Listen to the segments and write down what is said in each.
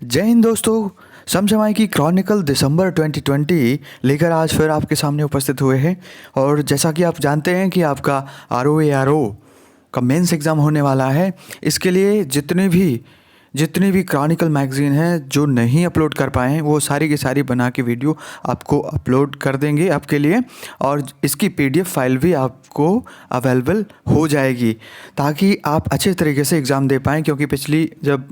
जय हिंद दोस्तों। समसमाय की क्रॉनिकल दिसंबर 2020 लेकर आज फिर आपके सामने उपस्थित हुए हैं। और जैसा कि आप जानते हैं कि आपका ROARO का मेंस एग्ज़ाम होने वाला है। इसके लिए जितनी भी क्रॉनिकल मैगज़ीन है जो नहीं अपलोड कर पाए हैं वो सारी की सारी बना के वीडियो आपको अपलोड कर देंगे आपके लिए, और इसकी PDF फाइल भी आपको अवेलेबल हो जाएगी ताकि आप अच्छे तरीके से एग्ज़ाम दे पाएँ। क्योंकि पिछली जब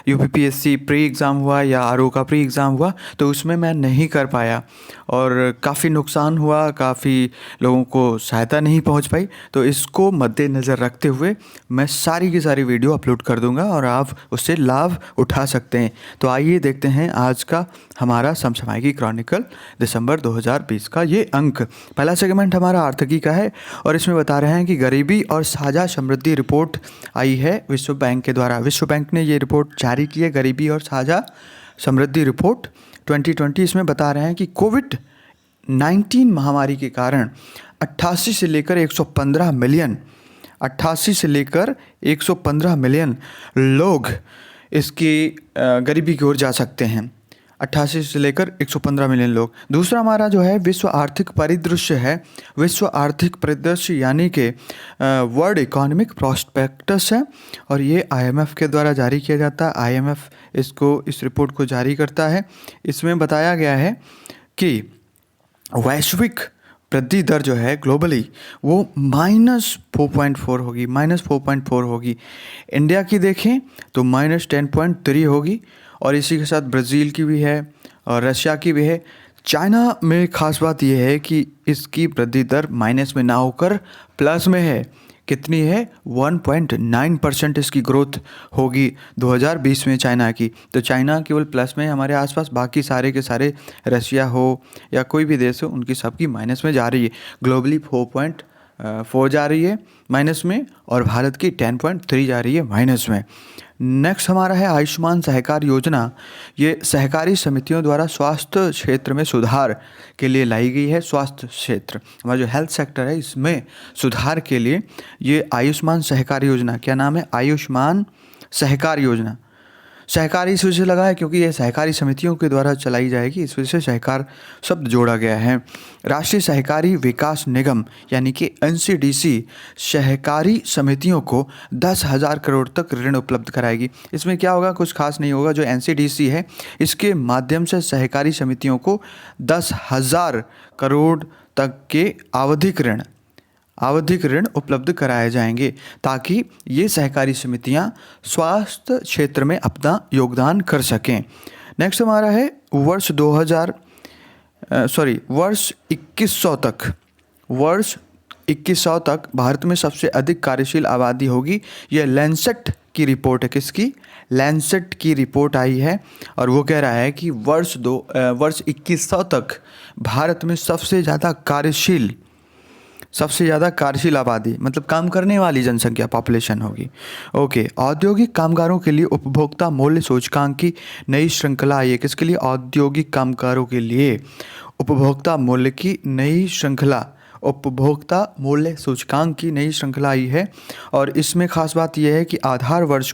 UPPSC प्री एग्ज़ाम हुआ या RO का प्री एग्ज़ाम हुआ तो उसमें मैं नहीं कर पाया और काफ़ी नुकसान हुआ, काफ़ी लोगों को सहायता नहीं पहुंच पाई। तो इसको मद्देनज़र रखते हुए मैं सारी की सारी वीडियो अपलोड कर दूंगा और आप उससे लाभ उठा सकते हैं। तो आइए देखते हैं आज का हमारा समसमाय की क्रॉनिकल दिसंबर 2020 का ये अंक। पहला सेगमेंट हमारा आर्थिकी का है और इसमें बता रहे हैं कि गरीबी और साझा समृद्धि रिपोर्ट आई है विश्व बैंक के द्वारा। विश्व बैंक ने ये रिपोर्ट जारी की है, गरीबी और साझा समृद्धि रिपोर्ट 2020। इसमें बता रहे हैं कि कोविड-19 महामारी के कारण 88 से लेकर 115 मिलियन लोग इसकी गरीबी की ओर जा सकते हैं। 88 से लेकर 115 मिलियन लोग। दूसरा हमारा जो है विश्व आर्थिक परिदृश्य है। विश्व आर्थिक परिदृश्य यानी कि वर्ल्ड इकोनॉमिक प्रोस्पेक्टस है और ये IMF के द्वारा जारी किया जाता है। IMF इस रिपोर्ट को जारी करता है। इसमें बताया गया है कि वैश्विक वृद्धि दर जो है ग्लोबली वो -4.4 होगी। इंडिया की देखें तो -10.3 होगी और इसी के साथ ब्राज़ील की भी है और रशिया की भी है। चाइना में ख़ास बात यह है कि इसकी वृद्धि दर माइनस में ना होकर प्लस में है। कितनी है? 1.9% इसकी ग्रोथ होगी 2020 में चाइना की। तो चाइना केवल प्लस में, हमारे आसपास बाकी सारे के सारे रशिया हो या कोई भी देश हो उनकी सबकी माइनस में जा रही है। ग्लोबली 4.4 जा रही है माइनस में और भारत की 10.3 जा रही है माइनस में। नेक्स्ट हमारा है आयुष्मान सहकार योजना। ये सहकारी समितियों द्वारा स्वास्थ्य क्षेत्र में सुधार के लिए लाई गई है। स्वास्थ्य क्षेत्र हमारा जो हेल्थ सेक्टर है इसमें सुधार के लिए ये आयुष्मान सहकार योजना, क्या नाम है? आयुष्मान सहकार योजना। सहकारी इस वजह से लगा है क्योंकि यह सहकारी समितियों के द्वारा चलाई जाएगी, इस वजह से सहकार शब्द जोड़ा गया है। राष्ट्रीय सहकारी विकास निगम यानी कि NCDC सहकारी समितियों को 10,000 करोड़ तक ऋण उपलब्ध कराएगी। इसमें क्या होगा? कुछ खास नहीं होगा। जो NCDC है इसके माध्यम से सहकारी समितियों को 10,000 करोड़ तक के आवधिक ऋण उपलब्ध कराए जाएंगे ताकि ये सहकारी समितियां स्वास्थ्य क्षेत्र में अपना योगदान कर सकें। नेक्स्ट हमारा है वर्ष 2100 तक भारत में सबसे अधिक कार्यशील आबादी होगी। यह लैंसेट की रिपोर्ट है। किसकी? लैंसेट की रिपोर्ट आई है और वो कह रहा है कि वर्ष 2100 तक भारत में सबसे ज़्यादा कार्यशील आबादी मतलब काम करने वाली जनसंख्या पॉपुलेशन होगी। ओके। औद्योगिक कामगारों के लिए उपभोक्ता मूल्य सूचकांक की नई श्रृंखला आई है। किसके लिए? औद्योगिक कामगारों के लिए उपभोक्ता मूल्य सूचकांक की नई श्रृंखला आई है। और इसमें ख़ास बात यह है कि आधार वर्ष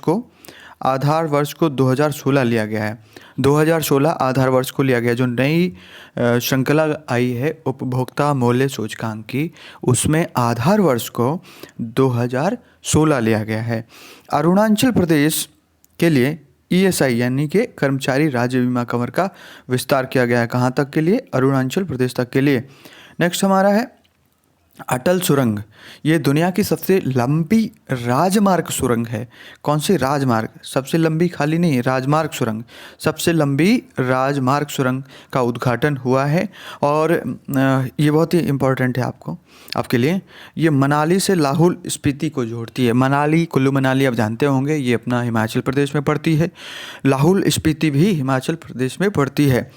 को 2016 लिया गया है। 2016 आधार वर्ष को लिया गया। जो नई श्रृंखला आई है उपभोक्ता मूल्य सूचकांक की, उसमें आधार वर्ष को 2016 लिया गया है। अरुणाचल प्रदेश के लिए ESI यानी कि कर्मचारी राज्य बीमा कवर का विस्तार किया गया है। कहाँ तक के लिए? अरुणाचल प्रदेश तक के लिए। नेक्स्ट हमारा है अटल सुरंग। ये दुनिया की सबसे लंबी राजमार्ग सुरंग है। कौन सी? राजमार्ग। सबसे लंबी खाली नहीं, राजमार्ग सुरंग। सबसे लंबी राजमार्ग सुरंग का उद्घाटन हुआ है और ये बहुत ही इम्पोर्टेंट है आपके लिए। ये मनाली से लाहौल स्पीति को जोड़ती है। कुल्लू मनाली आप जानते होंगे, ये अपना हिमाचल प्रदेश में पड़ती है। लाहौल स्पीति भी हिमाचल प्रदेश में पड़ती है।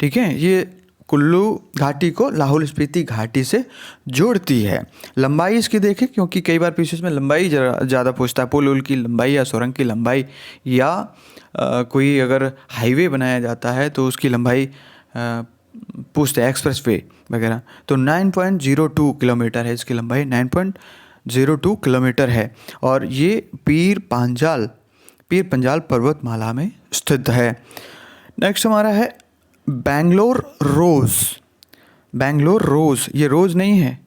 ठीक है। ये कुल्लू घाटी को लाहौल स्पीति घाटी से जोड़ती है। लंबाई इसकी देखें क्योंकि कई बार पीछे में लंबाई ज़्यादा पूछता है। पुल की लंबाई या सुरंग की लंबाई या कोई अगर हाईवे बनाया जाता है तो उसकी लंबाई पूछते हैं, एक्सप्रेस वे वगैरह। तो 9.02 किलोमीटर है इसकी लंबाई। 9.02 किलोमीटर है और ये पीर पीर पंजाल पर्वतमाला में स्थित है। नेक्स्ट हमारा है बेंगलोर रोज़। बेंगलोर रोज़, ये रोज़ नहीं है,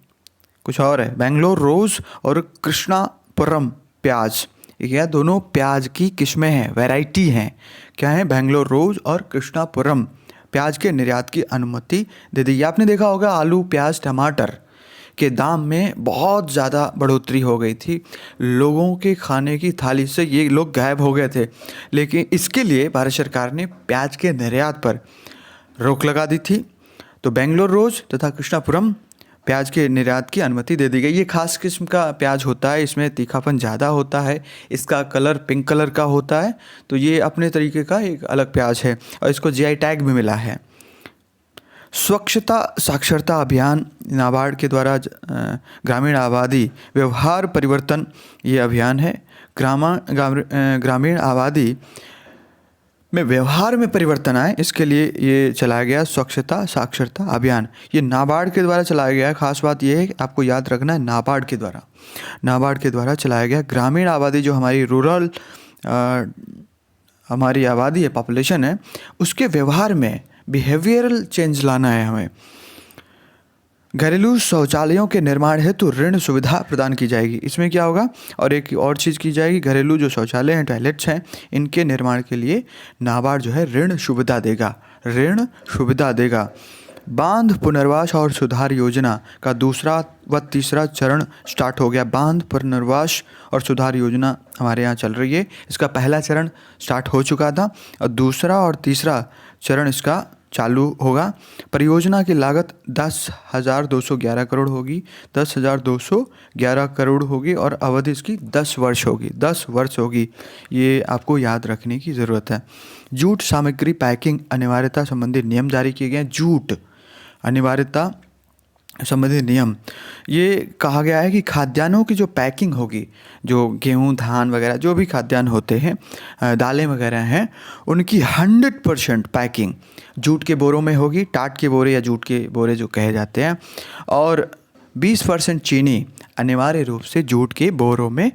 कुछ और है। बेंगलोर रोज़ और कृष्णापुरम प्याज, ये क्या, दोनों प्याज की किस्में हैं, वैरायटी हैं। क्या है? बेंगलोर रोज़ और कृष्णापुरम प्याज के निर्यात की अनुमति दे दी। आपने देखा होगा आलू, प्याज, टमाटर के दाम में बहुत ज़्यादा बढ़ोतरी हो गई थी। लोगों के खाने की थाली से ये लोग गायब हो गए थे, लेकिन इसके लिए भारत सरकार ने प्याज के निर्यात पर रोक लगा दी थी। तो बेंगलोर रोज़ तथा कृष्णापुरम प्याज के निर्यात की अनुमति दे दी गई। ये खास किस्म का प्याज होता है, इसमें तीखापन ज़्यादा होता है, इसका कलर पिंक कलर का होता है। तो ये अपने तरीके का एक अलग प्याज है और इसको जीआई टैग भी मिला है। स्वच्छता साक्षरता अभियान नाबार्ड के द्वारा ग्रामीण आबादी व्यवहार परिवर्तन, ये अभियान है। ग्रामीण आबादी में व्यवहार में परिवर्तन आए, इसके लिए ये चलाया गया स्वच्छता साक्षरता अभियान। ये नाबार्ड के द्वारा चलाया गया है। खास बात ये है कि आपको याद रखना है, नाबार्ड के द्वारा चलाया गया। ग्रामीण आबादी जो हमारी रूरल हमारी आबादी है, पॉपुलेशन है, उसके व्यवहार में बिहेवियरल चेंज लाना है हमें। घरेलू शौचालयों के निर्माण हेतु ऋण सुविधा प्रदान की जाएगी। इसमें क्या होगा, और एक और चीज़ की जाएगी, घरेलू जो शौचालय हैं, टॉयलेट्स हैं, इनके निर्माण के लिए नाबार्ड जो है ऋण सुविधा देगा। बांध पुनर्वास और सुधार योजना का दूसरा व तीसरा चरण स्टार्ट हो गया। बांध पुनर्वास और सुधार योजना हमारे यहाँ चल रही है। इसका पहला चरण स्टार्ट हो चुका था और दूसरा और तीसरा चरण इसका चालू होगा। परियोजना की लागत 10,211 करोड़ होगी, 10,211 करोड़ होगी और अवधि इसकी 10 वर्ष होगी। ये आपको याद रखने की ज़रूरत है। जूट सामग्री पैकिंग अनिवार्यता संबंधी नियम जारी किए गए। जूट अनिवार्यता संबंधित नियम, ये कहा गया है कि खाद्यान्नों की जो पैकिंग होगी, जो गेहूँ, धान वगैरह जो भी खाद्यान्न होते हैं, दालें वगैरह हैं, उनकी 100% पैकिंग जूट के बोरों में होगी। टाट के बोरे या जूट के बोरे जो कहे जाते हैं, और 20% चीनी अनिवार्य रूप से जूट के बोरों में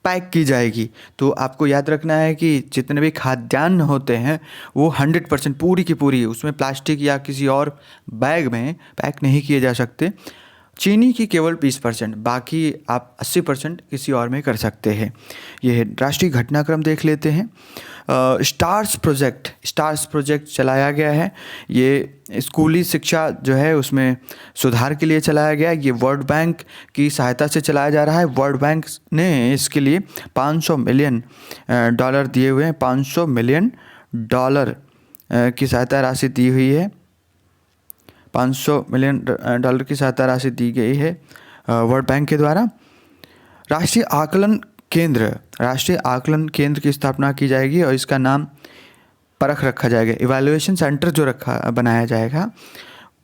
पैक की जाएगी। तो आपको याद रखना है कि जितने भी खाद्यान्न होते हैं वो 100% पूरी की पूरी उसमें प्लास्टिक या किसी और बैग में पैक नहीं किए जा सकते। चीनी की केवल 20%, बाकी आप 80% किसी और में कर सकते हैं। ये राष्ट्रीय घटनाक्रम देख लेते हैं। स्टार्स प्रोजेक्ट चलाया गया है। ये स्कूली शिक्षा जो है उसमें सुधार के लिए चलाया गया है। ये वर्ल्ड बैंक की सहायता से चलाया जा रहा है। वर्ल्ड बैंक ने इसके लिए $500 मिलियन दिए हुए हैं। $500 मिलियन की सहायता राशि दी हुई है। $500 मिलियन की सहायता राशि दी गई है वर्ल्ड बैंक के द्वारा। राष्ट्रीय आकलन केंद्र की स्थापना की जाएगी और इसका नाम परख रखा जाएगा। इवैल्यूएशन सेंटर जो बनाया जाएगा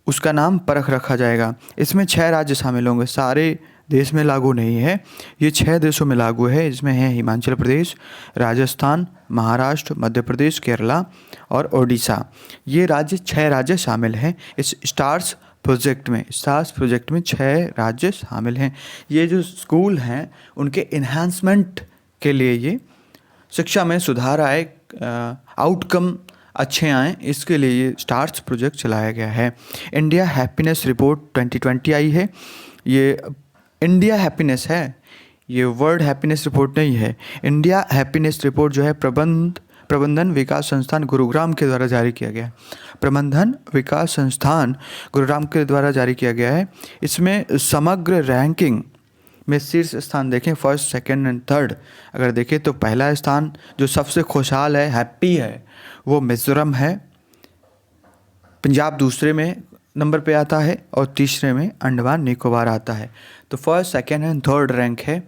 उसका नाम परख रखा जाएगा। इसमें 6 राज्य शामिल होंगे, सारे देश में लागू नहीं है, ये 6 देशों में लागू है। इसमें है हिमाचल प्रदेश, राजस्थान, महाराष्ट्र, मध्य प्रदेश, केरला और ओडिशा। ये 6 राज्य शामिल हैं इस स्टार्स प्रोजेक्ट में 6 राज्य शामिल हैं। ये जो स्कूल हैं उनके इन्हांसमेंट के लिए, ये शिक्षा में सुधार आए, आउटकम अच्छे आएँ, इसके लिए ये स्टार्स प्रोजेक्ट चलाया गया है। इंडिया हैप्पीनेस रिपोर्ट 2020 आई है। ये इंडिया हैप्पीनेस है, ये वर्ल्ड हैप्पीनेस रिपोर्ट नहीं है। इंडिया हैप्पीनेस रिपोर्ट जो है प्रबंधन विकास संस्थान गुरुग्राम के द्वारा जारी किया गया है। प्रबंधन विकास संस्थान गुरुग्राम के द्वारा जारी किया गया है। इसमें समग्र रैंकिंग में शीर्ष स्थान देखें, फर्स्ट, सेकंड एंड थर्ड अगर देखें तो पहला स्थान जो सबसे खुशहाल है, हैप्पी है, वो मिज़ोरम है। पंजाब दूसरे में नंबर पे आता है और तीसरे में अंडमान निकोबार आता है। तो first, second and third rank है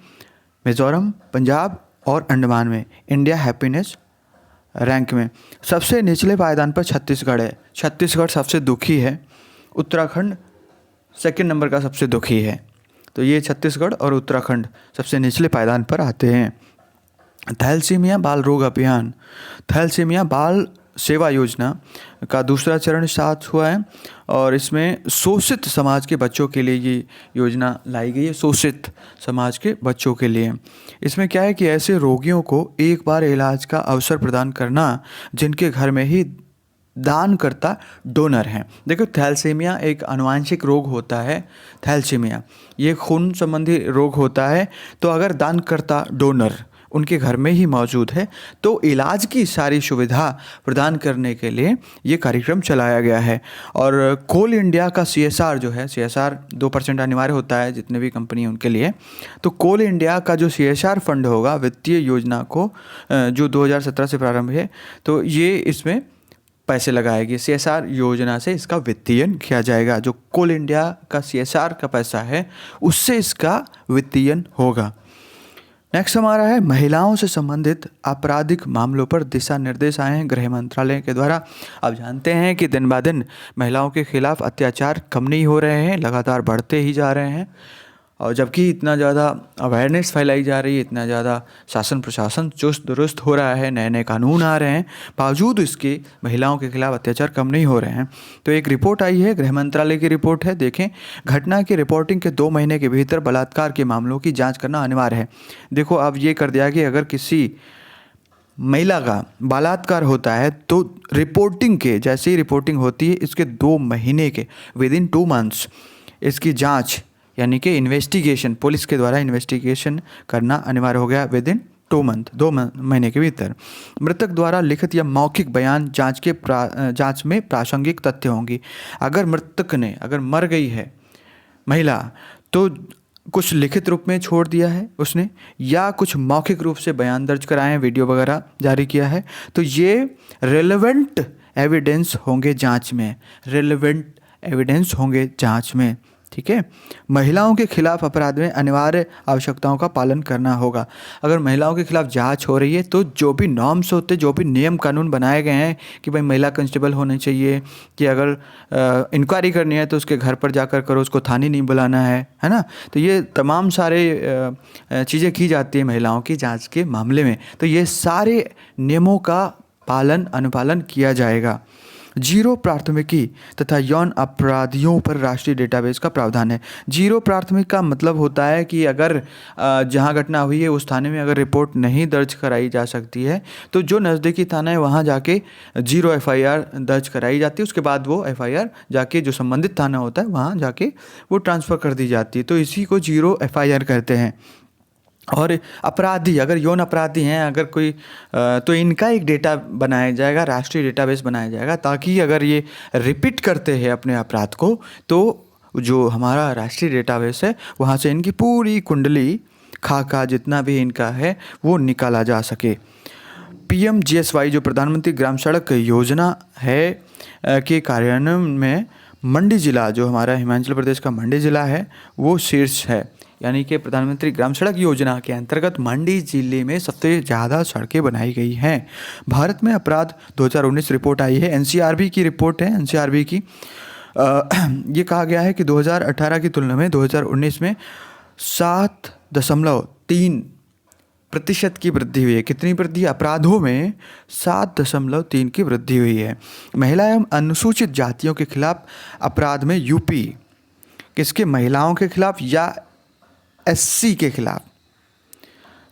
मिज़ोरम, पंजाब और अंडमान में इंडिया हैप्पीनेस रैंक में। सबसे निचले पायदान पर छत्तीसगढ़ है। छत्तीसगढ़ सबसे दुखी है। उत्तराखंड सेकंड नंबर का सबसे दुखी है। तो ये छत्तीसगढ़ और उत्तराखंड सबसे निचले पायदान पर आते हैं। थैलेसीमिया बाल रोग अभियान, थैलेसीमिया बाल सेवा योजना का दूसरा चरण स्टार्ट हुआ है और इसमें शोषित समाज के बच्चों के लिए ये योजना लाई गई है, शोषित समाज के बच्चों के लिए। इसमें क्या है कि ऐसे रोगियों को एक बार इलाज का अवसर प्रदान करना जिनके घर में ही दानकर्ता डोनर हैं। देखो, थैलेसीमिया एक आनुवांशिक रोग होता है। थैलेसीमिया ये खून संबंधी रोग होता है। तो अगर दानकर्ता डोनर उनके घर में ही मौजूद है तो इलाज की सारी सुविधा प्रदान करने के लिए ये कार्यक्रम चलाया गया है। और कोल इंडिया का CSR जो है, CSR 2% अनिवार्य होता है जितने भी कंपनी हैं उनके लिए। तो कोल इंडिया का जो CSR फंड होगा वित्तीय योजना को, जो 2017 से प्रारंभ है, तो ये इसमें पैसे लगाएगी। CSR योजना से इसका वित्तीयन किया जाएगा। जो कोल इंडिया का CSR का पैसा है उससे इसका वित्तीयन होगा। नेक्स्ट हमारा है महिलाओं से संबंधित आपराधिक मामलों पर दिशा निर्देश आए हैं गृह मंत्रालय के द्वारा। आप जानते हैं कि दिन ब दिन महिलाओं के खिलाफ अत्याचार कम नहीं हो रहे हैं, लगातार बढ़ते ही जा रहे हैं। और जबकि इतना ज़्यादा अवेयरनेस फैलाई जा रही है, इतना ज़्यादा शासन प्रशासन चुस्त दुरुस्त हो रहा है, नए नए कानून आ रहे हैं, बावजूद इसके महिलाओं के खिलाफ अत्याचार कम नहीं हो रहे हैं। तो एक रिपोर्ट आई है, गृह मंत्रालय की रिपोर्ट है। देखें, घटना की रिपोर्टिंग के 2 महीने के भीतर बलात्कार के मामलों की जाँच करना अनिवार्य है। देखो, अब ये कर दिया कि अगर किसी महिला का बलात्कार होता है तो रिपोर्टिंग के, जैसे ही रिपोर्टिंग होती है इसके 2 महीने के, विदिन 2 मंथ्स इसकी जांच यानी कि इन्वेस्टिगेशन, पुलिस के द्वारा इन्वेस्टिगेशन करना अनिवार्य हो गया विदिन 2 मंथ, 2 महीने के भीतर। मृतक द्वारा लिखित या मौखिक बयान जांच में प्रासंगिक तथ्य होंगी। अगर मृतक ने, अगर मर गई है महिला, तो कुछ लिखित रूप में छोड़ दिया है उसने, या कुछ मौखिक रूप से बयान दर्ज कराए हैं, वीडियो वगैरह जारी किया है, तो ये रेलेवेंट एविडेंस होंगे जांच में, रेलेवेंट एविडेंस होंगे जांच में। ठीक है। महिलाओं के खिलाफ अपराध में अनिवार्य आवश्यकताओं का पालन करना होगा। अगर महिलाओं के खिलाफ जांच हो रही है तो जो भी नॉर्म्स होते, जो भी नियम कानून बनाए गए हैं कि भाई महिला कांस्टेबल होने चाहिए, कि अगर इंक्वायरी करनी है तो उसके घर पर जाकर करो, उसको थाने नहीं बुलाना है ना। तो ये तमाम सारे चीज़ें की जाती है महिलाओं की जाँच के मामले में। तो ये सारे नियमों का पालन अनुपालन किया जाएगा। 0 प्राथमिकी तथा यौन अपराधियों पर राष्ट्रीय डेटाबेस का प्रावधान है। 0 प्राथमिक का मतलब होता है कि अगर जहां घटना हुई है उस थाने में अगर रिपोर्ट नहीं दर्ज कराई जा सकती है तो जो नज़दीकी थाना है वहां जाके 0 FIR दर्ज कराई जाती है। उसके बाद वो FIR जाके जो संबंधित थाना होता है वहां जाके वो ट्रांसफ़र कर दी जाती है। तो इसी को 0 FIR कहते हैं। और अपराधी, अगर यौन अपराधी हैं अगर कोई, तो इनका एक डेटा बनाया जाएगा, राष्ट्रीय डेटाबेस बनाया जाएगा, ताकि अगर ये रिपीट करते हैं अपने अपराध को तो जो हमारा राष्ट्रीय डेटाबेस है वहाँ से इनकी पूरी कुंडली, खाका जितना भी इनका है वो निकाला जा सके। PMGSY जो प्रधानमंत्री ग्राम सड़क योजना है के कार्यान्वयन में मंडी ज़िला, जो हमारा हिमाचल प्रदेश का मंडी ज़िला है, वो शीर्ष है। यानी कि प्रधानमंत्री ग्राम सड़क योजना के अंतर्गत मंडी जिले में सबसे ज़्यादा सड़कें बनाई गई हैं। भारत में अपराध 2019 रिपोर्ट आई है, NCRB की रिपोर्ट है। NCRB की ये कहा गया है कि 2018 की तुलना में 2019 में 7.3% की वृद्धि हुई है। कितनी वृद्धि? अपराधों में 7.3 की वृद्धि हुई है। महिला एवं अनुसूचित जातियों के खिलाफ अपराध में यूपी किसके, महिलाओं के खिलाफ या SC के खिलाफ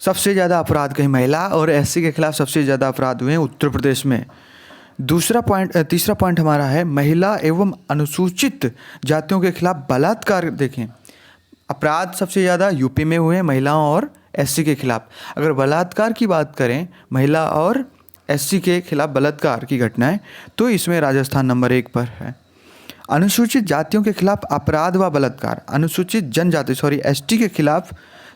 सबसे ज़्यादा अपराध, कहीं महिला और SC के खिलाफ सबसे ज़्यादा अपराध हुए हैं उत्तर प्रदेश में। तीसरा पॉइंट हमारा है महिला एवं अनुसूचित जातियों के खिलाफ बलात्कार। देखें, अपराध सबसे ज़्यादा यूपी में हुए हैं महिलाओं और SC के खिलाफ। अगर बलात्कार की बात करें, महिला और SC के खिलाफ बलात्कार की घटनाएं, तो इसमें राजस्थान नंबर 1 पर है। अनुसूचित जातियों के खिलाफ अपराध व बलात्कार, अनुसूचित जनजाति ST के खिलाफ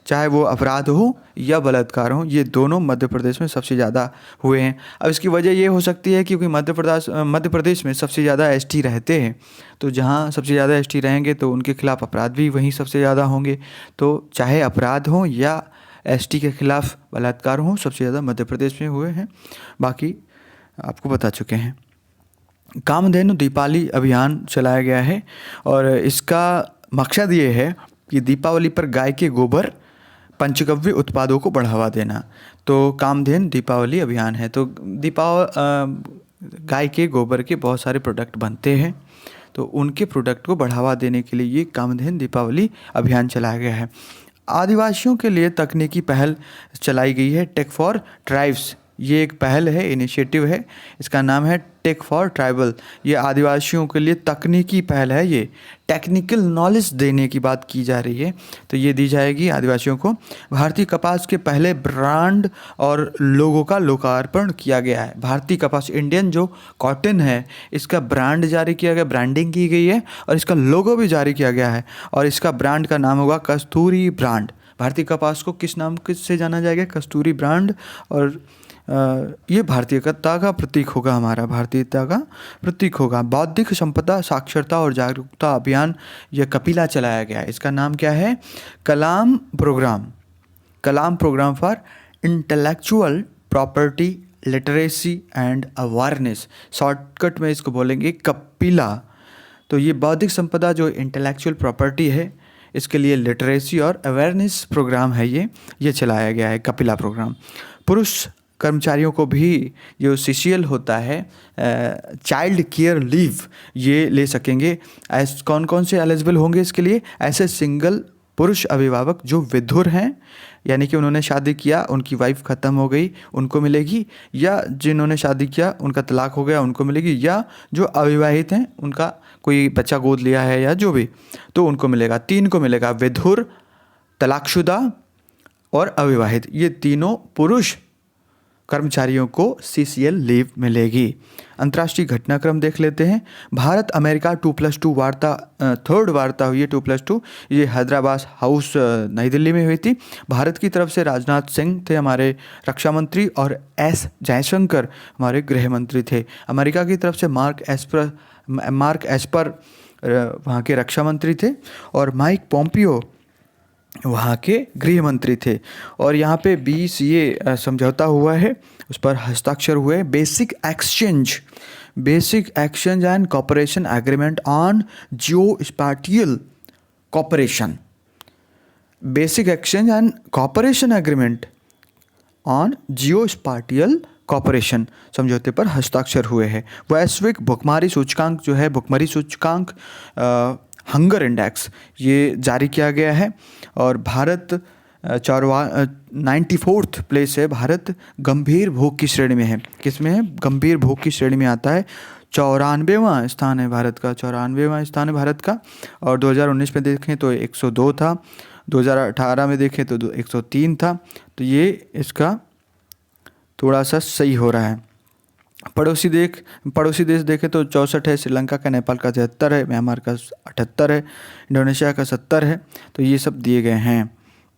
चाहे वो अपराध हो या बलात्कार हो, ये दोनों मध्य प्रदेश में सबसे ज़्यादा हुए हैं। अब इसकी वजह ये हो सकती है क्योंकि मध्य प्रदेश में सबसे ज़्यादा ST रहते हैं, तो जहाँ सबसे ज़्यादा ST रहेंगे तो उनके खिलाफ अपराध भी वहीं सबसे ज़्यादा होंगे। तो चाहे अपराध हो या ST के खिलाफ बलात्कार हो, सबसे ज़्यादा मध्य प्रदेश में हुए हैं। बाकी आपको बता चुके हैं। कामधेनु दीपावली अभियान चलाया गया है और इसका मकसद ये है कि दीपावली पर गाय के गोबर पंचगव्य उत्पादों को बढ़ावा देना। तो कामधेनु दीपावली अभियान है। तो गाय के गोबर के बहुत सारे प्रोडक्ट बनते हैं, तो उनके प्रोडक्ट को बढ़ावा देने के लिए ये कामधेनु दीपावली अभियान चलाया गया है। आदिवासियों के लिए तकनीकी पहल चलाई गई है, टेक फॉर ट्राइब्स। ये एक पहल है, इनिशिएटिव है, इसका नाम है टेक फॉर ट्राइबल। ये आदिवासियों के लिए तकनीकी पहल है, ये टेक्निकल नॉलेज देने की बात की जा रही है, तो ये दी जाएगी आदिवासियों को। भारतीय कपास के पहले ब्रांड और लोगों का लोकार्पण किया गया है। भारतीय कपास, इंडियन जो कॉटन है, इसका ब्रांड जारी किया गया, ब्रांडिंग की गई है और इसका लोगो भी जारी किया गया है, और इसका ब्रांड का नाम होगा कस्तूरी ब्रांड। भारतीय कपास को किस नाम से जाना जाएगा? कस्तूरी ब्रांड। और ये भारतीयता का प्रतीक होगा, हमारा भारतीयता का प्रतीक होगा। बौद्धिक संपदा साक्षरता और जागरूकता अभियान, यह कपिला चलाया गया है। इसका नाम क्या है? Kalam programme. Kalam programme for intellectual property literacy and awareness, shortcut में इसको बोलेंगे कपिला। तो ये बौद्धिक संपदा जो इंटेलेक्चुअल प्रॉपर्टी है, इसके लिए लिटरेसी और अवेयरनेस प्रोग्राम है, ये चलाया गया है, कपिला प्रोग्राम। पुरुष कर्मचारियों को भी जो सीसीएल होता है, चाइल्ड केयर लीव, ये ले सकेंगे। कौन कौन से एलिजिबल होंगे इसके लिए? ऐसे सिंगल पुरुष अभिभावक जो विधुर हैं, यानी कि उन्होंने शादी किया, उनकी वाइफ ख़त्म हो गई, उनको मिलेगी, या जिन्होंने शादी किया उनका तलाक हो गया, उनको मिलेगी, या जो अविवाहित हैं, उनका कोई बच्चा गोद लिया है या जो भी, तो उनको मिलेगा। 3 को मिलेगा, विधुर, तलाकशुदा और अविवाहित, ये तीनों पुरुष कर्मचारियों को सीसीएल लीव मिलेगी। अंतर्राष्ट्रीय घटनाक्रम देख लेते हैं। भारत अमेरिका 2+2 वार्ता, थर्ड वार्ता हुई है 2+2, ये हैदराबाद हाउस नई दिल्ली में हुई थी। भारत की तरफ से राजनाथ सिंह थे हमारे रक्षा मंत्री, और एस जयशंकर हमारे गृह मंत्री थे। अमेरिका की तरफ से मार्क एस्पर वहाँ के रक्षा मंत्री थे, और माइक पोम्पियो वहाँ के गृह मंत्री थे। और यहाँ पे 20 ये समझौता हुआ है, उस पर हस्ताक्षर हुए। Basic exchange and cooperation agreement on geospatial cooperation, basic exchange and cooperation agreement on geospatial cooperation समझौते पर हस्ताक्षर हुए हैं। वैश्विक भुखमरी सूचकांक जो है, भुखमरी सूचकांक हंगर इंडेक्स, ये जारी किया गया है, और भारत 94th प्लेस है। भारत गंभीर भूख की श्रेणी में है। किस में है? गंभीर भूख की श्रेणी में आता है। 94वां स्थान है भारत का, 94वां स्थान है भारत का। और 2019 में देखें तो 102 था, 2018 में देखें तो 103 था, तो ये इसका थोड़ा सा सही हो रहा है। पड़ोसी देश देखें तो 64 है, श्रीलंका का, नेपाल का 73 है, म्यांमार का 78 है, इंडोनेशिया का 70 है, तो ये सब दिए गए हैं।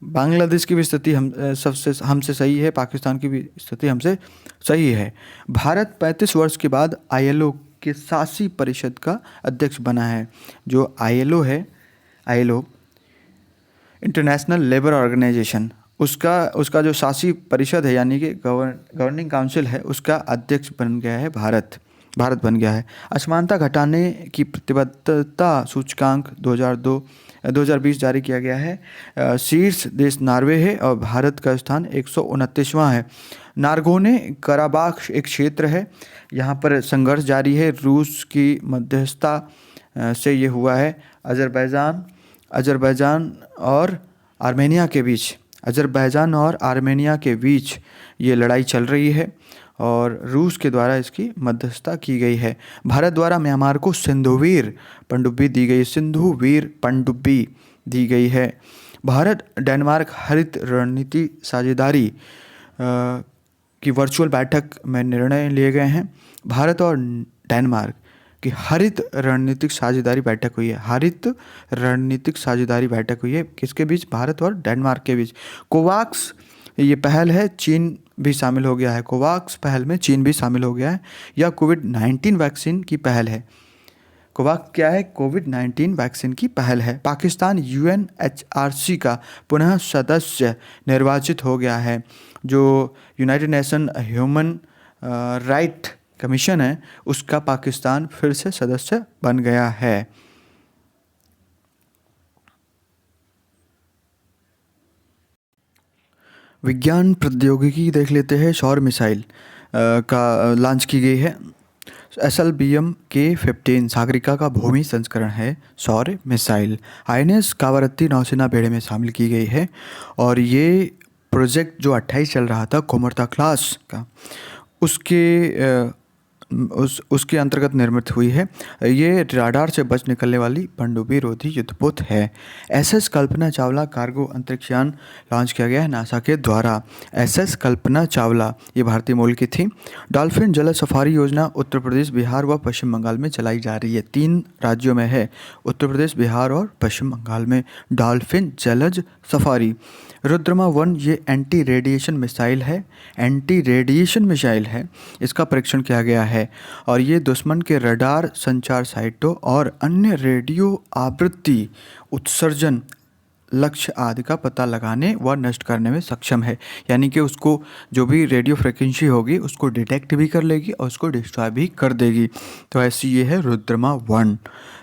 बांग्लादेश की भी स्थिति हमसे सही है, पाकिस्तान की भी स्थिति हमसे सही है। भारत 35 वर्ष के बाद आईएलओ के शासी परिषद का अध्यक्ष बना है। जो आईएलओ है, आईएलओ इंटरनेशनल लेबर ऑर्गेनाइजेशन, उसका जो शासी परिषद है, यानी कि गवर्निंग काउंसिल है, उसका अध्यक्ष बन गया है भारत बन गया है। असमानता घटाने की प्रतिबद्धता सूचकांक 2020 जारी किया गया है। शीर्ष देश नॉर्वे है और भारत का स्थान 129वां है। नारगोने कराबाख एक क्षेत्र है, यहाँ पर संघर्ष जारी है, रूस की मध्यस्थता से ये हुआ है। अजरबैजान और आर्मेनिया के बीच ये लड़ाई चल रही है, और रूस के द्वारा इसकी मध्यस्थता की गई है। भारत द्वारा म्यांमार को सिंधुवीर पनडुब्बी दी गई है। भारत डेनमार्क हरित रणनीति साझेदारी की वर्चुअल बैठक में निर्णय लिए गए हैं। भारत और डेनमार्क की हरित रणनीतिक साझेदारी बैठक हुई है। किसके बीच? भारत और डेनमार्क के बीच। कोवाक्स ये पहल है, चीन भी शामिल हो गया है। कोवाक्स पहल में चीन भी शामिल हो गया है। यह कोविड-19 वैक्सीन की पहल है। कोवाक्स क्या है? कोविड-19 वैक्सीन की पहल है। पाकिस्तान यूएनएचआरसी का पुनः सदस्य निर्वाचित हो गया है। जो United nation human right commission है, उसका पाकिस्तान फिर से सदस्य बन गया है। विज्ञान प्रौद्योगिकी देख लेते हैं। सौर मिसाइल का लॉन्च की गई है। SLBM K-15 सागरिका का भूमि संस्करण है सौर मिसाइल। INS कावारत्ती नौसेना बेड़े में शामिल की गई है और ये प्रोजेक्ट जो 28 चल रहा था कोमोर्ता क्लास का, उसके उसके अंतर्गत निर्मित हुई है। ये राडार से बच निकलने वाली पनडुब्बी रोधी युद्धपोत है। SS Kalpana Chawla cargo अंतरिक्षयान launch किया गया है नासा के द्वारा। SS कल्पना चावला ये भारतीय मूल की थी। डॉल्फिन जल सफारी योजना उत्तर प्रदेश, बिहार व पश्चिम बंगाल में चलाई जा रही है। 3 राज्यों में है, उत्तर प्रदेश, बिहार और पश्चिम बंगाल में डॉल्फिन जलज सफारी। रुद्रमा 1 ये एंटी रेडिएशन मिसाइल है, एंटी रेडिएशन मिसाइल है। इसका परीक्षण किया गया है और ये दुश्मन के रडार, संचार साइटों और अन्य रेडियो आवृत्ति उत्सर्जन लक्ष्य आदि का पता लगाने व नष्ट करने में सक्षम है। यानी कि उसको जो भी रेडियो फ्रिक्वेंसी होगी उसको डिटेक्ट भी कर लेगी और उसको डिस्ट्रॉय भी कर देगी। तो ऐसी ये है रुद्रमा 1।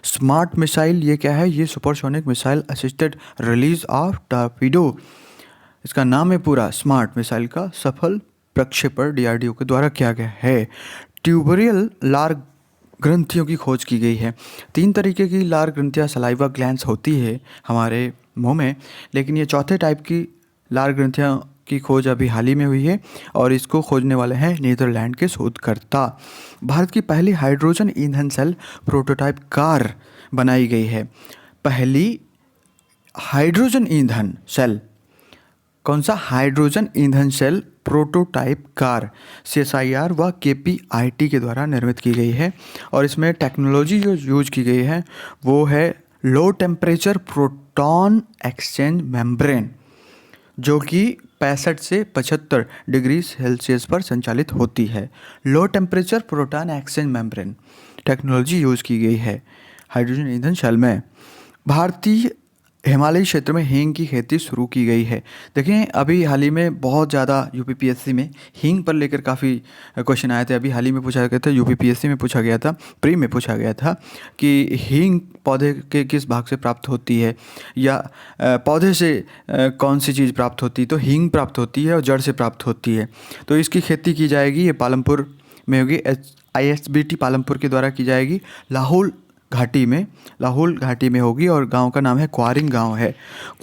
स्मार्ट मिसाइल ये क्या है? ये supersonic missile assisted release of torpedo, इसका नाम है पूरा। स्मार्ट मिसाइल का सफल प्रक्षेपण DRDO के द्वारा किया गया है। ट्यूबरियल लार ग्रंथियों की खोज की गई है। 3 तरीके की लार ग्रंथियाँ सलाइवा ग्लैंड्स होती है हमारे मुंह में, लेकिन ये चौथे टाइप की लार ग्रंथियाँ की खोज अभी हाल ही में हुई है और इसको खोजने वाले हैं नीदरलैंड के शोधकर्ता। भारत की पहली हाइड्रोजन ईंधन सेल प्रोटोटाइप कार बनाई गई है। पहली हाइड्रोजन ईंधन सेल, कौन सा? हाइड्रोजन ईंधन सेल प्रोटोटाइप कार CSIR व KPIT के द्वारा निर्मित की गई है और इसमें टेक्नोलॉजी जो यूज की गई है वो है low temperature proton exchange membrane, जो कि 65 से 75 डिग्री सेल्सियस पर संचालित होती है। Low temperature proton exchange membrane technology use की गई है हाइड्रोजन ईंधन सेल में। भारतीय हिमालयी क्षेत्र में हींग की खेती शुरू की गई है। देखें, अभी हाल ही में बहुत ज़्यादा UPPSC में हींग पर लेकर काफ़ी क्वेश्चन आए थे। अभी हाल ही में पूछा गया था, UPPSC में पूछा गया था, प्री में पूछा गया था कि हींग पौधे के किस भाग से प्राप्त होती है, या पौधे से कौन सी चीज़ प्राप्त होती है। तो हींग प्राप्त होती है और जड़ से प्राप्त होती है। तो इसकी खेती की जाएगी, ये पालमपुर में होगी, ISBT पालमपुर के द्वारा की जाएगी। लाहौल घाटी में होगी और गांव का नाम है क्वारिंग गांव है।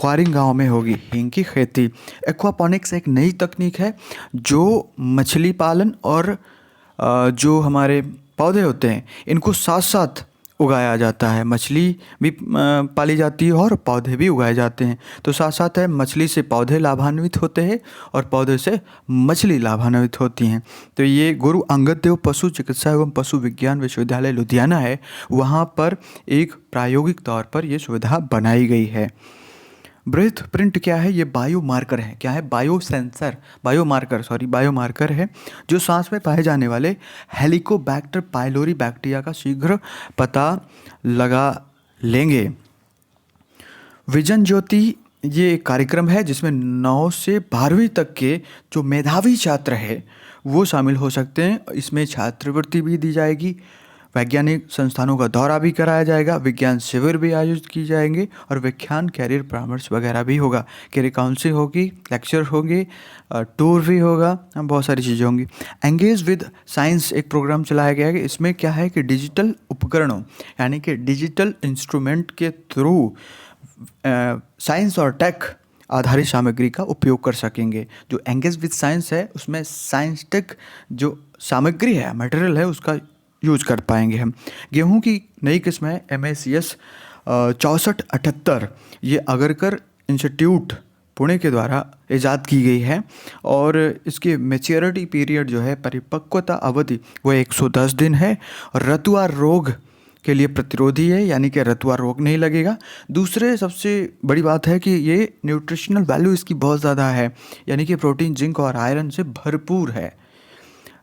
क्वारिंग गांव में होगी हींग की खेती। एक्वापॉनिक्स एक नई तकनीक है जो मछली पालन और जो हमारे पौधे होते हैं इनको साथ साथ उगाया जाता है। मछली भी पाली जाती है और पौधे भी उगाए जाते हैं। तो साथ साथ है, मछली से पौधे लाभान्वित होते हैं और पौधे से मछली लाभान्वित होती हैं। तो ये गुरु अंगद देव पशु चिकित्सा एवं पशु विज्ञान विश्वविद्यालय लुधियाना है, वहाँ पर एक प्रायोगिक तौर पर ये सुविधा बनाई गई है। ब्रेथ प्रिंट क्या है? ये बायोमार्कर है। क्या है? बायोमार्कर है जो सांस में पाए जाने वाले हेलिकोबैक्टर पाइलोरी बैक्टीरिया का शीघ्र पता लगा लेंगे। विजन ज्योति ये एक कार्यक्रम है जिसमें 9 से 12वीं तक के जो मेधावी छात्र है वो शामिल हो सकते हैं। इसमें छात्रवृत्ति भी दी जाएगी, वैज्ञानिक संस्थानों का दौरा भी कराया जाएगा, विज्ञान शिविर भी आयोजित किए जाएंगे और व्याख्यान, कैरियर परामर्श वगैरह भी होगा। कैरियर काउंसलिंग होगी, लेक्चर होंगे, टूर भी होगा, बहुत सारी चीज़ें होंगी। एंगेज विद साइंस एक प्रोग्राम चलाया गया है। इसमें क्या है कि डिजिटल उपकरणों यानी कि डिजिटल इंस्ट्रूमेंट के थ्रू साइंस और टेक आधारित सामग्री का उपयोग कर सकेंगे। जो एंगेज विद साइंस है उसमें साइंस टेक जो सामग्री है, मटेरियल है, उसका यूज कर पाएंगे हम। गेहूं की नई किस्म है MACS 6478, ये अगरकर इंस्टीट्यूट पुणे के द्वारा ईजाद की गई है और इसकी मैच्योरिटी पीरियड जो है, परिपक्वता अवधि, वो 110 दिन है और रतुआ रोग के लिए प्रतिरोधी है, यानी कि रतुआ रोग नहीं लगेगा। दूसरे सबसे बड़ी बात है कि ये न्यूट्रिशनल वैल्यू इसकी बहुत ज़्यादा है, यानी कि प्रोटीन, जिंक और आयरन से भरपूर है।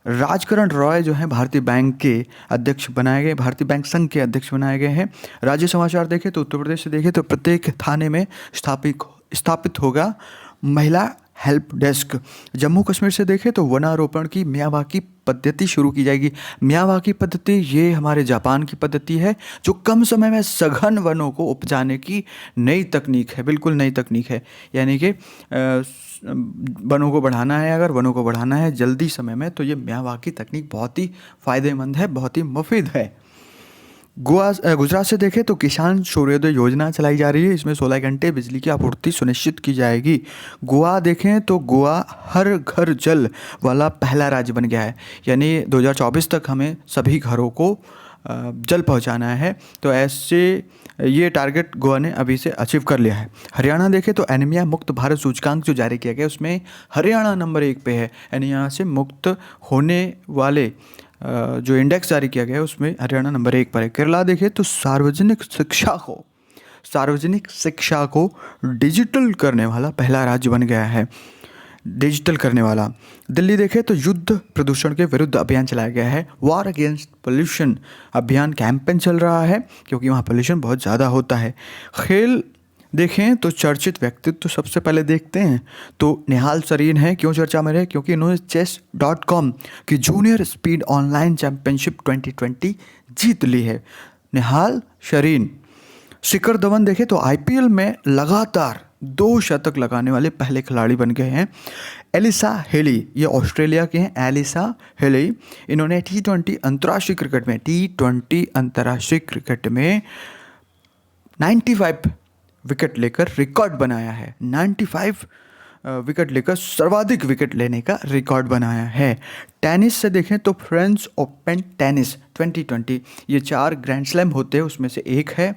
राजकरण रॉय जो हैं भारतीय बैंक के अध्यक्ष बनाए गए, भारतीय बैंक संघ के अध्यक्ष बनाए गए हैं। राज्य समाचार देखें तो उत्तर प्रदेश से देखें तो प्रत्येक थाने में स्थापित होगा महिला हेल्प डेस्क। जम्मू कश्मीर से देखें तो वनारोपण की मियावाकी पद्धति शुरू की जाएगी। मियावाकी पद्धति ये हमारे जापान की पद्धति है जो कम समय में सघन वनों को उपजाने की नई तकनीक है, बिल्कुल नई तकनीक है। यानी कि वनों को बढ़ाना है, अगर वनों को बढ़ाना है जल्दी समय में, तो ये मियावाकी तकनीक बहुत ही फ़ायदेमंद है, बहुत ही मुफीद है। गुजरात से देखें तो किसान सूर्योदय योजना चलाई जा रही है। इसमें 16 घंटे बिजली की आपूर्ति सुनिश्चित की जाएगी। गोवा देखें तो गोवा हर घर जल वाला पहला राज्य बन गया है। यानी 2024 तक हमें सभी घरों को जल पहुंचाना है। तो ऐसे ये टारगेट गोवा ने अभी से अचीव कर लिया है। हरियाणा देखें तो एनीमिया मुक्त भारत सूचकांक जो जारी किया गया उसमें हरियाणा नंबर 1 पे है। एनीमिया से मुक्त होने वाले जो इंडेक्स जारी किया गया है उसमें हरियाणा नंबर 1 पर है। केरला देखें तो सार्वजनिक शिक्षा को डिजिटल करने वाला पहला राज्य बन गया है, डिजिटल करने वाला। दिल्ली देखें तो युद्ध प्रदूषण के विरुद्ध अभियान चलाया गया है। वॉर अगेंस्ट पोल्यूशन अभियान कैंपेन चल रहा है क्योंकि वहाँ पोल्यूशन बहुत ज़्यादा होता है। खेल देखें तो चर्चित व्यक्तित्व तो सबसे पहले देखते हैं तो निहाल सरीन है। क्यों चर्चा में रहे? क्योंकि इन्होंने chess.com की जूनियर स्पीड ऑनलाइन चैंपियनशिप 2020 जीत ली है। निहाल सरीन। शिखर धवन देखें तो IPL में लगातार 2 शतक लगाने वाले पहले खिलाड़ी बन गए हैं। एलिसा हेली, ये ऑस्ट्रेलिया के हैं। एलिसा हेली इन्होंने T20 अंतर्राष्ट्रीय क्रिकेट में 95 विकेट लेकर रिकॉर्ड बनाया है। 95 विकेट लेकर सर्वाधिक विकेट लेने का रिकॉर्ड बनाया है। टेनिस से देखें तो फ्रेंच ओपन टेनिस 2020 ये 4 ग्रैंड स्लैम होते हैं उसमें से एक है।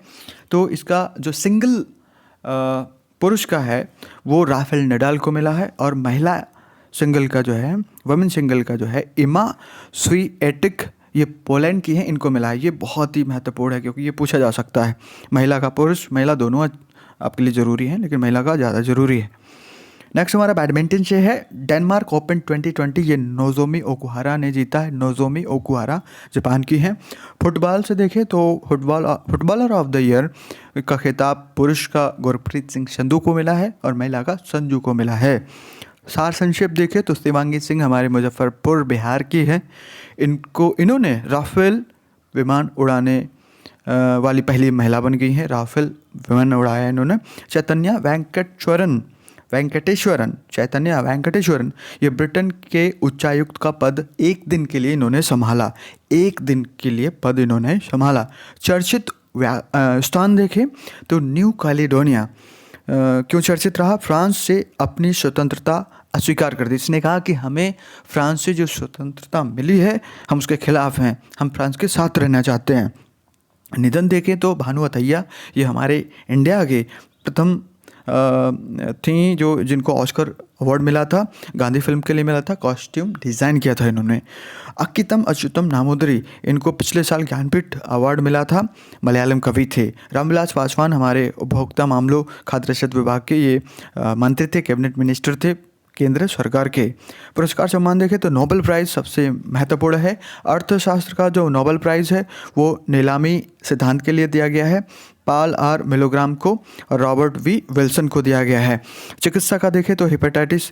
तो इसका जो सिंगल पुरुष का है वो राफेल नडाल को मिला है, और महिला सिंगल का जो है, वुमेन सिंगल का जो है इमा स्विएटेक, ये पोलैंड की है, इनको मिला है। ये बहुत ही महत्वपूर्ण है क्योंकि ये पूछा जा सकता है। महिला का, पुरुष महिला दोनों आपके लिए ज़रूरी है, लेकिन महिला का ज़्यादा ज़रूरी है। नेक्स्ट हमारा बैडमिंटन से है डेनमार्क ओपन 2020, ये नोजोमी ओकुहारा ने जीता है। नोजोमी ओकुहारा जापान की हैं। फुटबॉल से देखें तो फुटबॉलर ऑफ द ईयर का खिताब पुरुष का गुरप्रीत सिंह संधू को मिला है और महिला का संजू को मिला है। सार संक्षेप देखें तो शिवांगी सिंह हमारे मुजफ्फरपुर बिहार की है। इन्होंने राफेल विमान उड़ाने वाली पहली महिला बन गई हैं। राफेल विमान उड़ाया इन्होंने। चैतन्या वेंकटेश्वरन ये ब्रिटेन के उच्चायुक्त का पद एक दिन के लिए इन्होंने संभाला। एक दिन के लिए पद इन्होंने संभाला। चर्चित स्थान देखें तो न्यू कैलेडोनिया क्यों चर्चित रहा? फ्रांस से अपनी स्वतंत्रता अस्वीकार कर दी। इसने कहा कि हमें फ्रांस से जो स्वतंत्रता मिली है हम उसके खिलाफ हैं, हम फ्रांस के साथ रहना चाहते हैं। निधन देखें तो भानु अथैया, ये हमारे इंडिया के प्रथम थी जो जिनको ऑस्कर अवार्ड मिला था, गांधी फिल्म के लिए मिला था, कॉस्ट्यूम डिज़ाइन किया था इन्होंने। अक्कितम अच्युतम नामोदरी, इनको पिछले साल ज्ञानपीठ अवार्ड मिला था, मलयालम कवि थे। रामविलास पासवान हमारे उपभोक्ता मामलों खाद्य रसद विभाग के ये मंत्री थे, कैबिनेट मिनिस्टर थे केंद्र सरकार के। पुरस्कार सम्मान देखें तो नोबेल प्राइज़ सबसे महत्वपूर्ण है। अर्थशास्त्र का जो नोबेल प्राइज़ है वो नीलामी सिद्धांत के लिए दिया गया है, पाल आर मिलोग्राम को और रॉबर्ट वी विल्सन को दिया गया है। चिकित्सा का देखें तो हेपेटाइटिस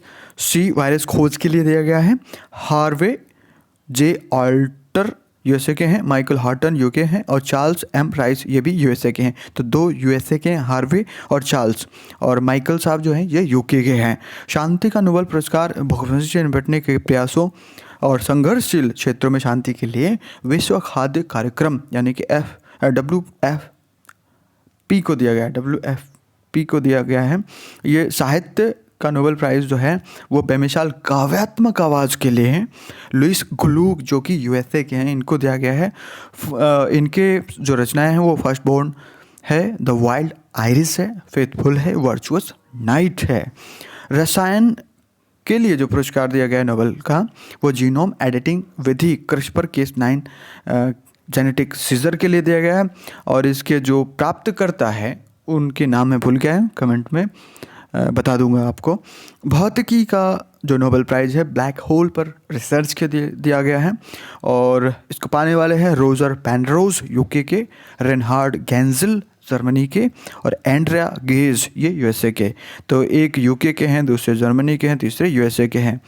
सी वायरस खोज के लिए दिया गया है। हार्वे जे ऑल्टर यूएसए के हैं, माइकल हॉटन यूके हैं और चार्ल्स एम राइस ये भी यूएसए के हैं। तो 2 यूएसए के हैं, हार्वे और चार्ल्स, और माइकल साहब जो हैं ये यूके के हैं। शांति का नोबेल पुरस्कार भूकंप से निपटने के प्रयासों और संघर्षशील क्षेत्रों में शांति के लिए विश्व खाद्य कार्यक्रम यानी कि WFP को दिया गया है। WFP को दिया गया है। ये साहित्य का नोबेल प्राइज़ जो है वो बेमिसाल काव्यात्मक आवाज़ के लिए है। लुइस ग्लूक जो कि यूएसए के हैं, इनको दिया गया है। इनके जो रचनाएं हैं वो फर्स्ट बोर्न है, द वाइल्ड आइरिस है, फेथफुल है, वर्चुअस नाइट है। रसायन के लिए जो पुरस्कार दिया गया है नोबेल का वो जीनोम एडिटिंग विधि CRISPR-Cas9 जेनेटिक सीजर के लिए दिया गया है। और इसके जो प्राप्तकर्ता है उनके नाम मैं भूल गया है, कमेंट में बता दूंगा आपको। भौतिकी का जो नोबेल प्राइज़ है ब्लैक होल पर रिसर्च के दिया गया है और इसको पाने वाले हैं रोजर पेनरोज यूके के, रेनहार्ड गेंजिल जर्मनी के, और एंड्रिया गेज ये यूएसए के। तो एक यूके के हैं, दूसरे जर्मनी के हैं, तीसरे यूएसए के हैं।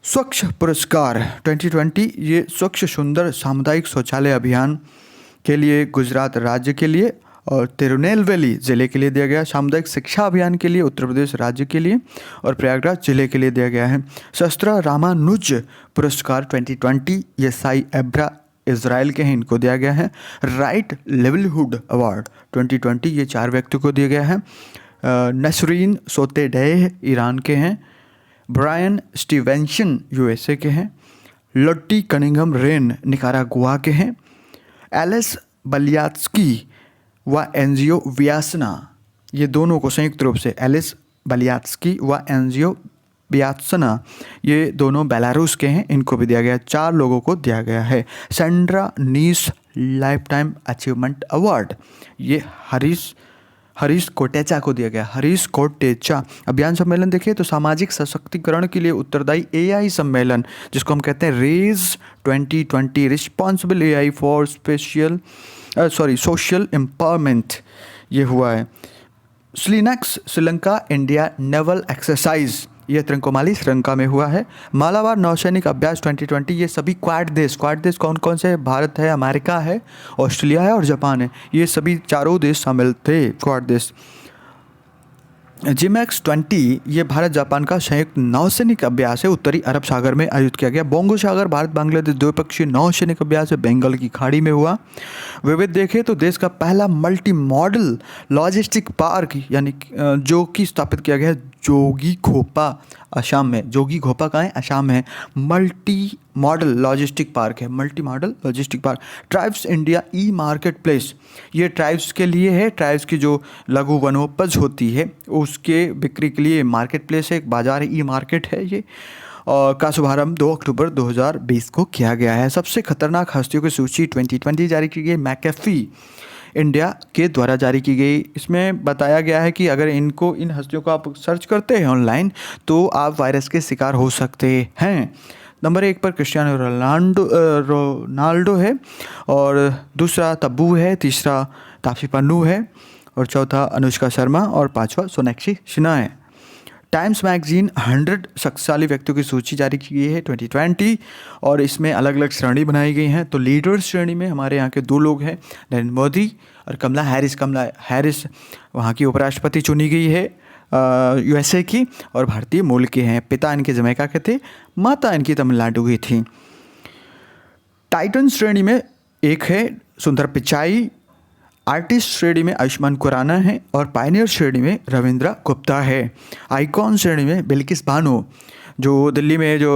स्वच्छ पुरस्कार 2020 ये स्वच्छ सुंदर सामुदायिक शौचालय अभियान के लिए गुजरात राज्य के लिए, और तिरुनेलवेली ज़िले के लिए दिया गया। सामुदायिक शिक्षा अभियान के लिए उत्तर प्रदेश राज्य के लिए, और प्रयागराज जिले के लिए दिया गया है। शस्त्र रामानुज पुरस्कार 2020 ये साई एब्रा इज़राइल के हैं, इनको दिया गया है। राइट लिवलीहुड अवार्ड 2020 ये 4 व्यक्तियों को दिया गया है। नसरीन सोतेडेह ईरान के हैं। ब्रायन स्टीवेंसन यूएसए के हैं। लोट्टी कनिंघम रेन निकारागुआ के हैं। एलिस बलियात्स्की व एंजियो वियासना, ये दोनों को संयुक्त रूप से एलिस बलियात्स्की व एंजियो वियात्सना, ये दोनों बेलारूस के हैं, इनको भी दिया गया। 4 लोगों को दिया गया है। सेंड्रा नीस लाइफ टाइम अचीवमेंट अवार्ड ये हरीश कोटेचा को दिया गया। हरीश कोटेचा अभियान सम्मेलन देखिए तो सामाजिक सशक्तिकरण के लिए उत्तरदायी एआई सम्मेलन, जिसको हम कहते हैं RAISE 2020 responsible AI for social empowerment, ये हुआ है। SLINEX Sri Lanka India naval exercise ये त्रिकोमाली श्रीलंका में हुआ है। मालाबार नौसैनिक अभ्यास 2020 ये सभी क्वाड देश कौन कौन से हैं? भारत है, अमेरिका है, ऑस्ट्रेलिया है और जापान है, ये सभी चारों देश शामिल थे क्वाड देश। जिमैक्स 20 ये भारत जापान का संयुक्त नौसैनिक अभ्यास है, उत्तरी अरब सागर में आयोजित किया गया। बोंगो सागर भारत बांग्लादेश द्विपक्षीय नौसैनिक अभ्यास है, बंगाल की खाड़ी में हुआ। विविध देखें तो देश का पहला मल्टी मॉडल लॉजिस्टिक पार्क यानी जो कि स्थापित किया गया है जोगी घोपा असम में। जोगी घोपा कहाँ है? असम है। मल्टी मॉडल लॉजिस्टिक पार्क है, multi modal logistic park. Tribes India E marketplace ये ट्राइब्स के लिए है। ट्राइब्स की जो लघु वनोपज होती है उसके बिक्री के लिए मार्केट प्लेस है, एक बाजार है, ई मार्केट है ये, और का शुभारंभ 2 अक्टूबर 2020 को किया गया है। सबसे खतरनाक हस्तियों की सूची 2020 जारी की गई, मैकेफी इंडिया के द्वारा जारी की गई। इसमें बताया गया है कि अगर इन हस्तियों को आप सर्च करते हैं ऑनलाइन तो आप वायरस के शिकार हो सकते हैं। नंबर 1 पर क्रिस्टियानो रोनाल्डो है, और दूसरा तब्बू है, तीसरा तापसी पन्नू है, और चौथा अनुष्का शर्मा, और 5वां सोनाक्षी सिन्हा है। टाइम्स मैगजीन 100 शक्तिशाली व्यक्तियों की सूची जारी की गई है 2020, और इसमें अलग अलग श्रेणी बनाई गई हैं। तो लीडर्स श्रेणी में हमारे यहाँ के 2 लोग हैं, नरेंद्र मोदी और कमला हैरिस वहाँ की उपराष्ट्रपति चुनी गई है यूएसए की, और भारतीय मूल के हैं। पिता इनके जमैका के थे, माता इनकी तमिलनाडु की थी। टाइटन श्रेणी में एक है सुंदर पिचाई, आर्टिस्ट श्रेणी में आयुष्मान खुराना है, और पायनियर श्रेणी में रविंद्र गुप्ता है। आइकॉन श्रेणी में बिल्किस बानो, जो दिल्ली में जो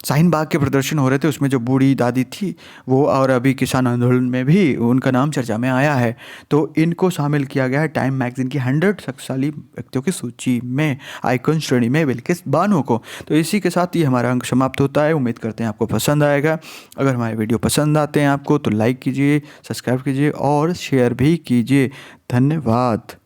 शाहीन बाग के प्रदर्शन हो रहे थे उसमें जो बूढ़ी दादी थी वो, और अभी किसान आंदोलन में भी उनका नाम चर्चा में आया है, तो इनको शामिल किया गया है टाइम मैगजीन की 100 शक्तिशाली व्यक्तियों की सूची में, आइकॉन श्रेणी में बिल्किस बानो को। तो इसी के साथ ही हमारा अंक समाप्त होता है। उम्मीद करते हैं आपको पसंद आएगा। अगर हमारे वीडियो पसंद आते हैं आपको तो लाइक कीजिए, सब्सक्राइब कीजिए और शेयर भी कीजिए। धन्यवाद।